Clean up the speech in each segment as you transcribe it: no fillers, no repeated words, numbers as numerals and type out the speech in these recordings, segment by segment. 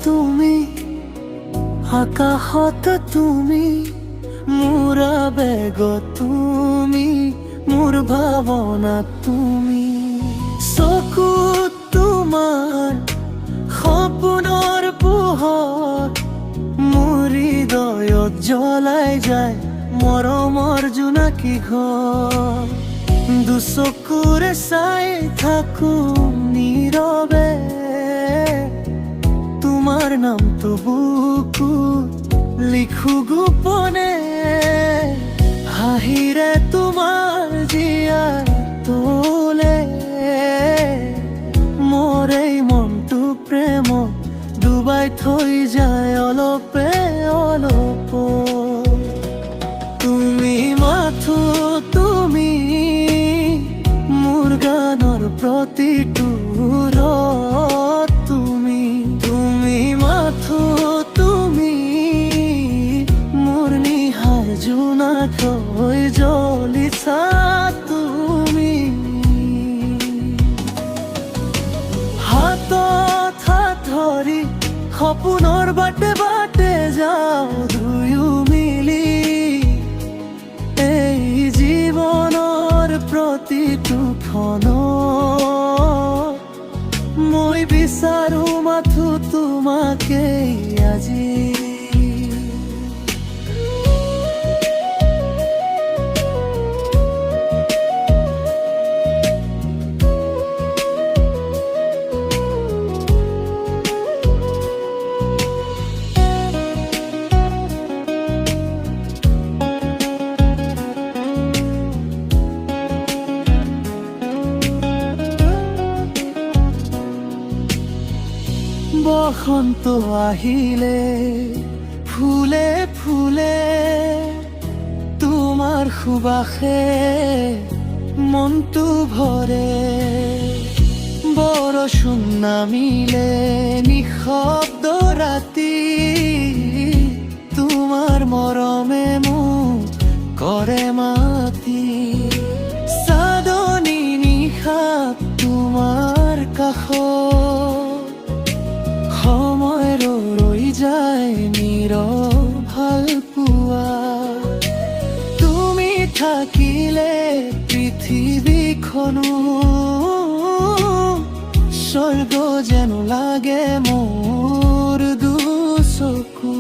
তুমি, আকাশত তুমি, মোৰ আবেগত তুমি, মোৰ ভাৱনাত তুমি। চকুত তোমাৰ সপোনৰ পোহৰ, মোৰ হৃদয়ত জ্বলাই যায় মৰমৰ জোনাকী ঘৰ। দুচকুৰে চাই থাকো নীৰৱে, তোমাৰ নামটো বুকুত লিখো গোপনে। হাঁহিৰে তোমাৰ জীয়াই তোলে মোৰ এই মনটো প্ৰেমত ডুবাই থৈ যায় অলপে অলপ। তুমি মাথো তুমি, মোৰ গানৰ প্ৰতিটো সুৰত তুমি। তুমি মাথো তুমি, মোৰ নিহাৰ জোনাক হৈ জ্বলিছা তুমি। হাতত হাত ধৰি সপোনৰ বাটে বাটে যাওঁ দুয়ো মিলি। এই জীৱনৰ প্ৰতিটো ক্ষণত মই বিচাৰো মাথো তোমাকেই আজি। বসন্ত আহিলে ফুলে ফুলে, তোমাৰ সুবাসে মনটো ভৰে। বৰষুণ নামিলে নিশব্দ ৰাতি, তোমাৰ মৰমে মোক কৰে মাতি। চাদনী নিশাত তোমাৰ কাষত সময় ৰৈ যায় নীৰৱ ভাল পোৱা। তুমি থাকিলে পৃথিৱীখনো স্বৰ্গ যেন লাগে মোৰ দুচকু।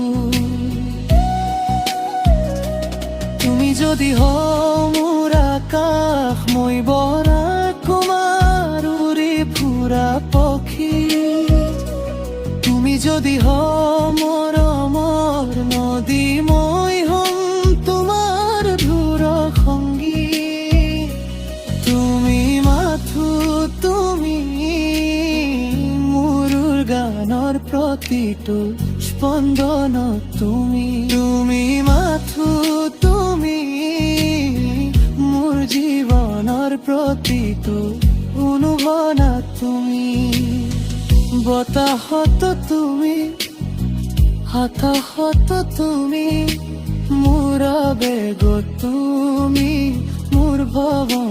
তুমি যদি হও মোৰ আকাশ, মই বৰা কুমাৰ উৰি ফুৰা পক্ষী। তুমি যদি হও মৰমৰ নদী, মই হম তোমাৰ ধুৰ সংগী। তুমি মাথো তুমি, মোৰ গানৰ প্ৰতিটো স্পন্দনত তুমি। তুমি মাথো তুমি, মোৰ জীৱনৰ প্ৰতিটো অনুভৱত তুমি। বতাহত তুমি, আকাশত তুমি, মোৰ আবেগত তুমি, মোৰ ভাৱনাত